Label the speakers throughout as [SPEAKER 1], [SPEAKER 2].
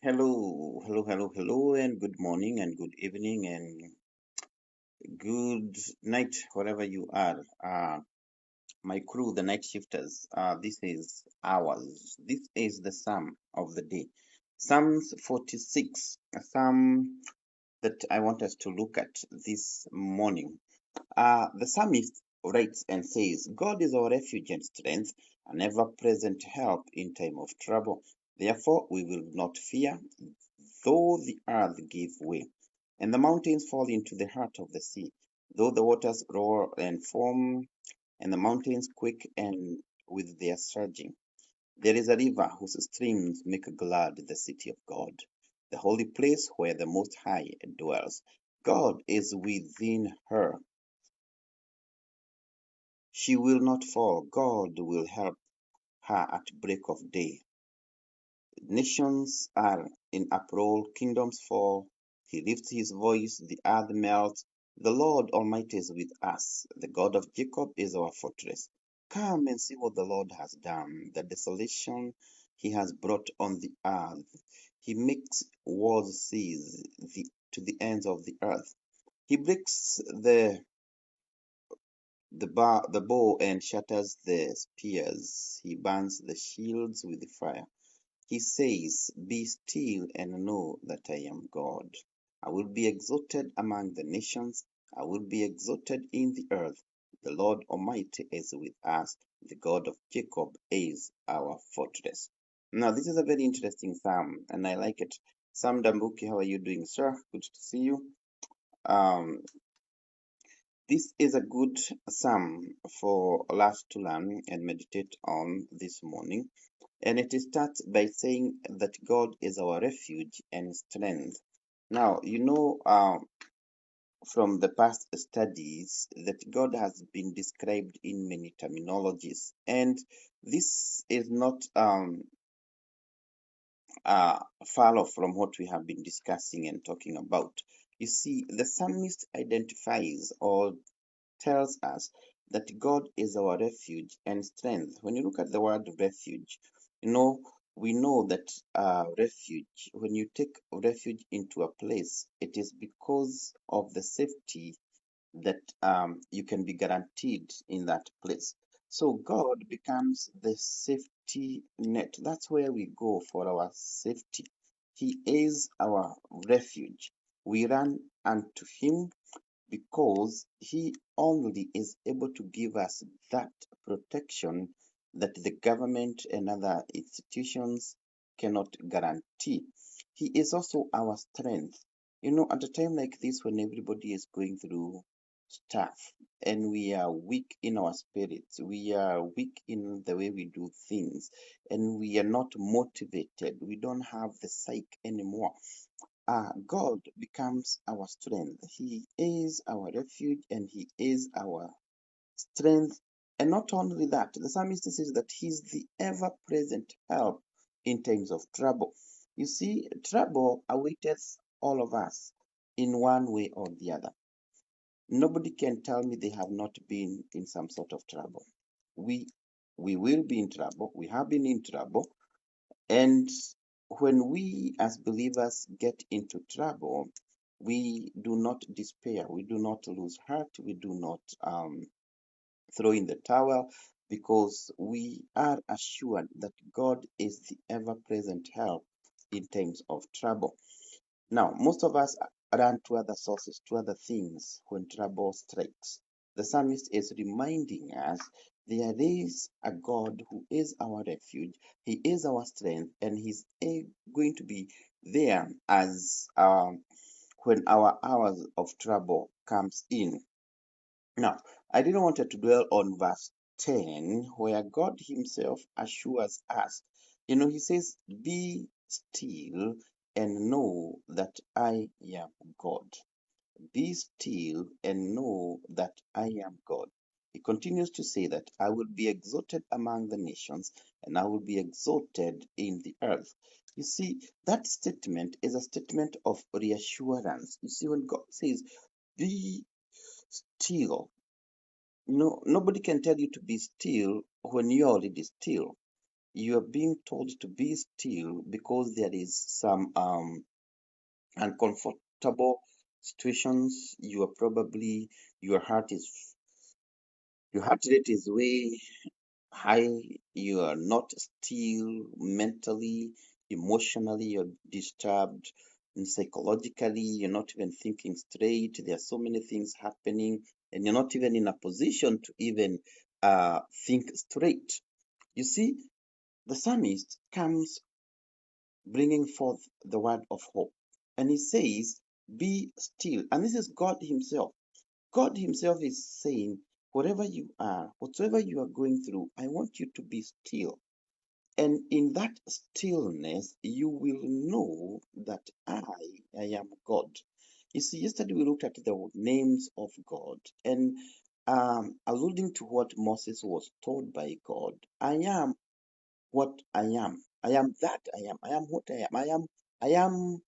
[SPEAKER 1] Hello, and good morning, and good evening, and good night, wherever you are. My crew, the night shifters, this is ours. This is the Psalm of the day. Psalms 46, a psalm that I want us to look at this morning. The psalmist writes and says, God is our refuge and strength, an ever present help in time of trouble. Therefore, we will not fear, though the earth give way, and the mountains fall into the heart of the sea, though the waters roar and foam, and the mountains quake and with their surging. There is a river whose streams make glad the city of God, the holy place where the Most High dwells. God is within her. She will not fall. God will help her at break of day. Nations are in uproar, kingdoms fall. He lifts his voice, the earth melts. The Lord Almighty is with us. The God of Jacob is our fortress. Come and see what the Lord has done, the desolation he has brought on the earth. He makes wars cease to the ends of the earth. He breaks the bow and shatters the spears. He burns the shields with fire. He says, Be still and know that I am God. I will be exalted among the nations. I will be exalted in the earth. The Lord Almighty is with us. The God of Jacob is our fortress. Now, this is a very interesting psalm, and I like it. Sam Dambuki, how are you doing, sir? Good to see you. Um, this is a good psalm for us to learn and meditate on this morning. And it starts by saying that God is our refuge and strength. Now, from the past studies that God has been described in many terminologies. And this is not far off from what we have been discussing and talking about. You see, the psalmist identifies or tells us that God is our refuge and strength. When you look at the word refuge, you know, we know that refuge, when you take refuge into a place, it is because of the safety that you can be guaranteed in that place. So God becomes the safety net. That's where we go for our safety. He is our refuge. We run unto Him because he only is able to give us that protection that the government and other institutions cannot guarantee. He is also our strength. At a time like this when everybody is going through stuff and we are weak in our spirits, we are weak in the way we do things, and we are not motivated, we don't have the psyche anymore. God becomes our strength. He is our refuge and He is our strength. And not only that, the psalmist says that He's the ever present help in times of trouble. You see, trouble awaits all of us in one way or the other. Nobody can tell me they have not been in some sort of trouble. We we will be in trouble. We have been in trouble. And when we as believers get into trouble, we do not despair, we do not lose heart, we do not throw in the towel, because we are assured that God is the ever present help in times of trouble. Now, most of us run to other sources, to other things when trouble strikes. The psalmist is reminding us there is a God who is our refuge, He is our strength, and He's going to be there as when our hours of trouble comes in. Now, I didn't want to dwell on verse 10, where God Himself assures us. He says, Be still and know that I am God. Be still and know that I am God. He continues to say that I will be exalted among the nations and I will be exalted in the earth. You see, that statement is a statement of reassurance. You see, when God says, Be still, nobody can tell you to be still when you're already still. You are being told to be still because there is some uncomfortable situations. You are probably your heart is your heart rate is way high. You are not still mentally, emotionally. You're disturbed, and psychologically. You're not even thinking straight. There are so many things happening, and you're not even in a position to even think straight. You see, the psalmist comes bringing forth the word of hope. And he says, be still. And this is God Himself. God Himself is saying, wherever you are, whatsoever you are going through, I want you to be still. And in that stillness, you will know that I am God. You see, yesterday we looked at the names of God and alluding to what Moses was told by God, I am what I am. I am that I am. I am what I am. I am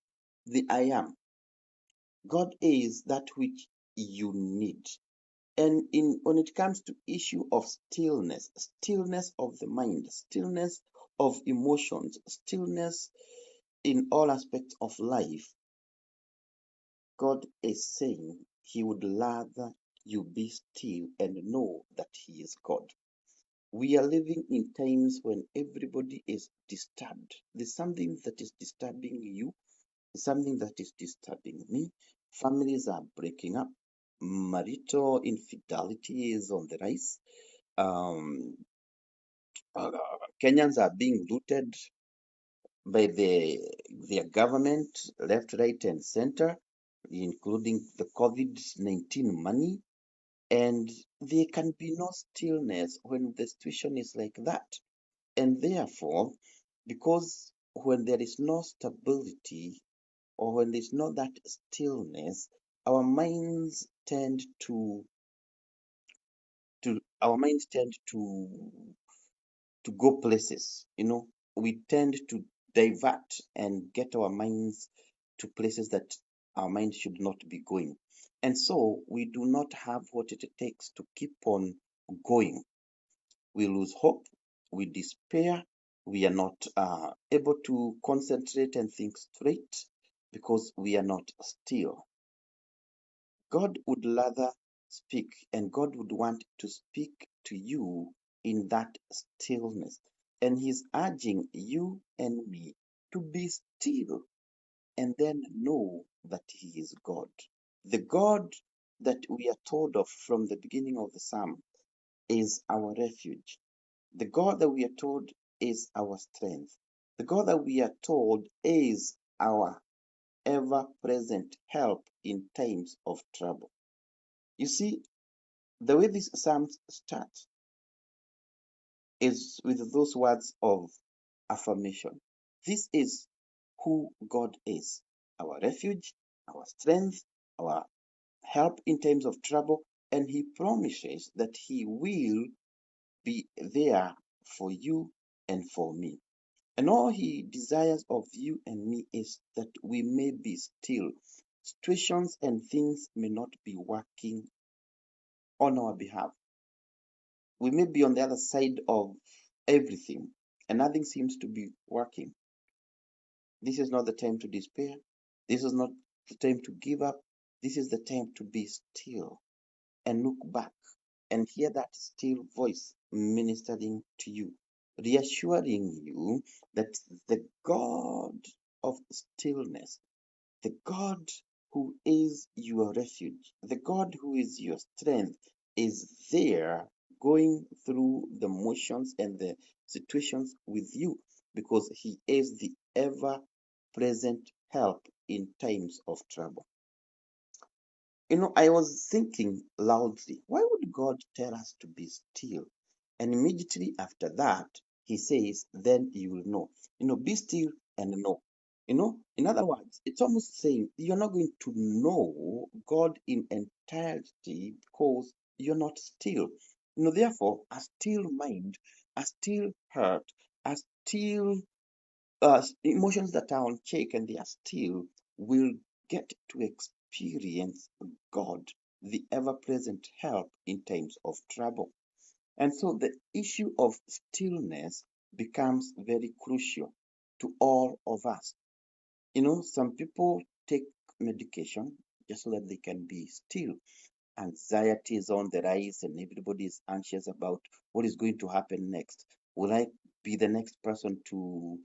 [SPEAKER 1] the I am. God is that which you need. And in when it comes to issue of stillness, stillness of the mind, stillness of emotions, stillness in all aspects of life, God is saying He would rather you be still and know that He is God. We are living in times when everybody is disturbed. There's something that is disturbing you, something that is disturbing me. Families are breaking up. Marital infidelity is on the rise. Um, uh, Kenyans are being looted by their government, left, right, and center, including the COVID-19 money. And there can be no stillness when the situation is like that. And therefore, because when there is no stability or when there's not that stillness, our minds tend to our minds tend to go places. We tend to divert and get our minds to places that our minds should not be going. And so we do not have what it takes to keep on going. We lose hope, we despair, we are not able to concentrate and think straight because we are not still. God would rather speak, and God would want to speak to you in that stillness. And He's urging you and me to be still and then know that He is God. The God that we are told of from the beginning of the psalm is our refuge. The God that we are told is our strength. The God that we are told is our ever present help in times of trouble. You see, the way this psalm starts is with those words of affirmation. This is who God is, our refuge, our strength, our help in times of trouble, and He promises that He will be there for you and for me. And all He desires of you and me is that we may be still. Situations and things may not be working on our behalf. We may be on the other side of everything and nothing seems to be working. This is not the time to despair. This is not the time to give up. This is the time to be still and look back and hear that still voice ministering to you, reassuring you that the God of stillness, the God who is your refuge, the God who is your strength, is there going through the motions and the situations with you because He is the ever present help in times of trouble. I was thinking loudly, why would God tell us to be still? And immediately after that, He says, then you will know. Be still and know. In other words, it's almost saying you're not going to know God in entirety because you're not still. Therefore, a still mind, a still heart, a still emotions that are on check and they are still will get to experience God, the ever present help in times of trouble. And so the issue of stillness becomes very crucial to all of us. Some people take medication just so that they can be still. Anxiety is on the rise, and everybody is anxious about what is going to happen next. Will I be the next person to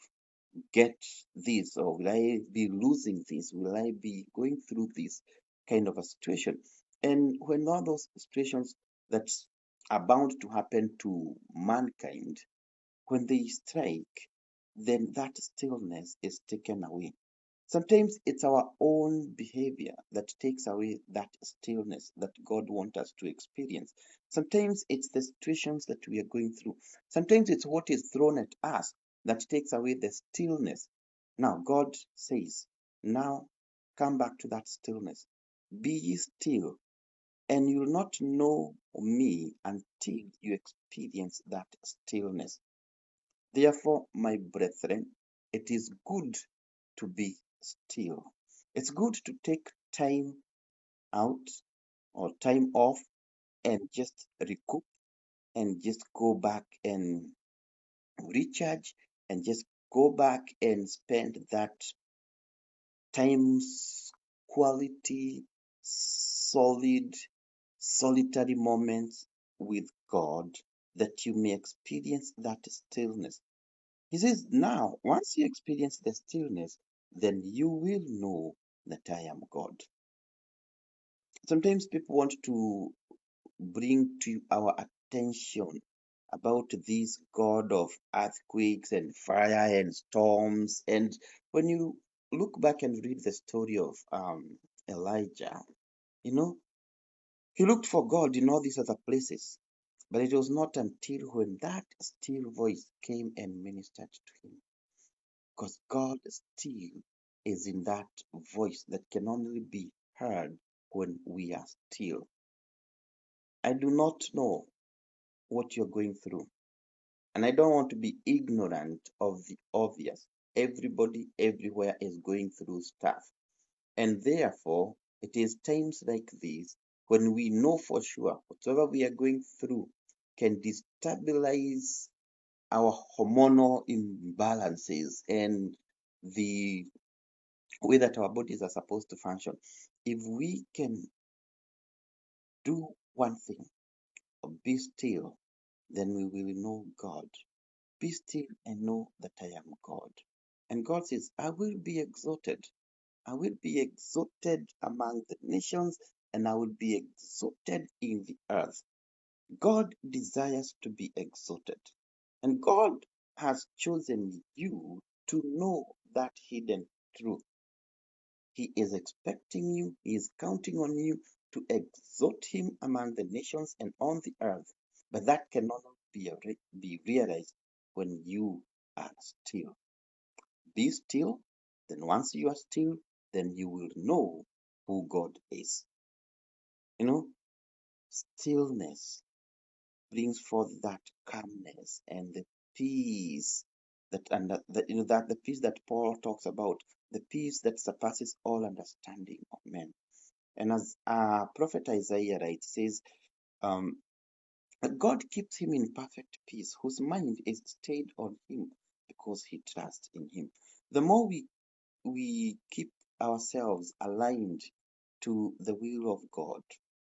[SPEAKER 1] get this, or will I be losing this? Will I be going through this kind of a situation? And when all those situations that are bound to happen to mankind, when they strike, then that stillness is taken away. Sometimes it's our own behavior that takes away that stillness that God wants us to experience. Sometimes it's the situations that we are going through. Sometimes it's what is thrown at us that takes away the stillness. Now, God says, now come back to that stillness. Be ye still, and you'll not know me until you experience that stillness. Therefore, my brethren, it is good to be still. It's good to take time out or time off and just recoup and just go back and recharge and just go back and spend that time's quality, solid, solitary moments with God that you may experience that stillness. He says, now, once you experience the stillness, then you will know that I am God. Sometimes people want to bring to our attention about this God of earthquakes and fire and storms. And when you look back and read the story of Elijah, you know, he looked for God in all these other places. But it was not until when that still voice came and ministered to him, because God still is in that voice that can only be heard when we are still. I do not know what you're going through, and I don't want to be ignorant of the obvious. Everybody everywhere is going through stuff, and therefore it is times like these when we know for sure whatever we are going through can destabilize our hormonal imbalances and the way that our bodies are supposed to function. If we can do one thing, be still, then we will know God. Be still and know that I am God. And God says, I will be exalted. I will be exalted among the nations, and I will be exalted in the earth. God desires to be exalted. And God has chosen you to know that hidden truth. He is expecting you, he is counting on you to exalt him among the nations and on the earth. But that cannot be realized when you are still. Be still, then once you are still, then you will know who God is. You know, stillness brings forth that calmness and the peace that the peace that Paul talks about, the peace that surpasses all understanding of men. And as Prophet Isaiah writes, says, um, God keeps him in perfect peace, whose mind is stayed on him because he trusts in him. The more we keep ourselves aligned to the will of God,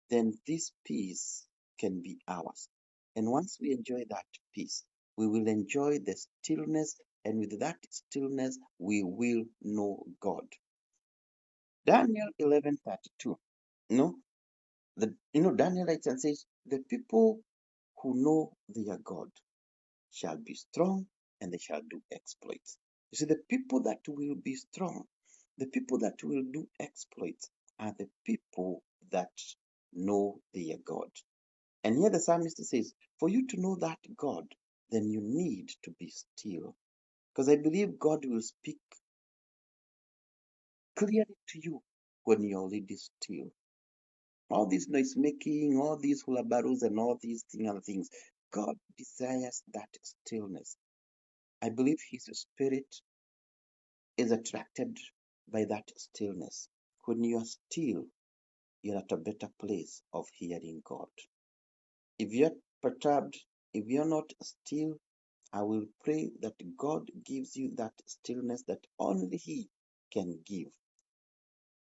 [SPEAKER 1] then this peace can be ours. And once we enjoy that peace, we will enjoy the stillness, and with that stillness, we will know God. Daniel 11:32. No, Daniel writes and says, the people who know their God shall be strong and they shall do exploits. You see, the people that will be strong, the people that will do exploits are the people that know their God. And here the psalmist says, for you to know that God, then you need to be still. Because I believe God will speak clearly to you when you're already still. All this noise making, all these hula barus and all these other things, God desires that stillness. I believe his spirit is attracted by that stillness. When you are still, you're at a better place of hearing God. If you're perturbed, if you're not still, I will pray that God gives you that stillness that only He can give.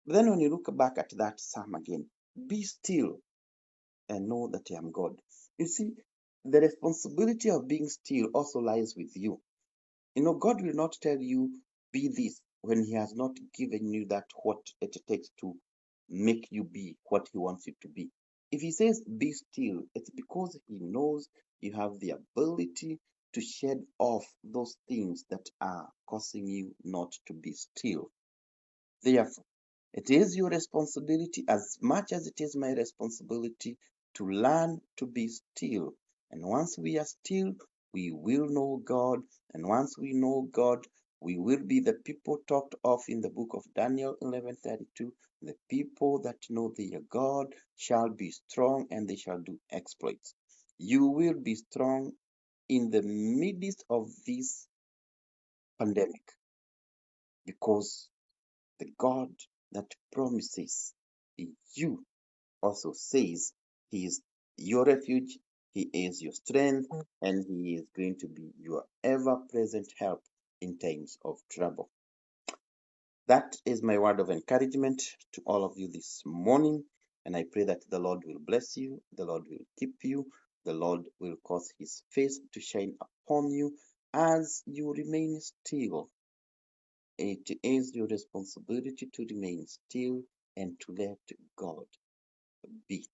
[SPEAKER 1] But then when you look back at that psalm again, be still and know that I am God. You see, the responsibility of being still also lies with you. You know, God will not tell you, be this, when He has not given you that what it takes to make you be what He wants you to be. If He says, be still, it's because He knows you have the ability to shed off those things that are causing you not to be still. Therefore, it is your responsibility as much as it is my responsibility to learn to be still. And once we are still, we will know God. And once we know God, we will be the people talked of in the book of Daniel 11:32. The people that know their God shall be strong and they shall do exploits. You will be strong in the midst of this pandemic because the God that promises you also says He is your refuge, He is your strength, and He is going to be your ever present help in times of trouble. That is my word of encouragement to all of you this morning. And I pray that the Lord will bless you, the Lord will keep you, the Lord will cause His face to shine upon you as you remain still. It is your responsibility to remain still and to let God be.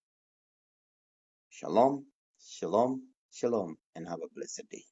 [SPEAKER 1] Shalom, shalom, shalom, and have a blessed day.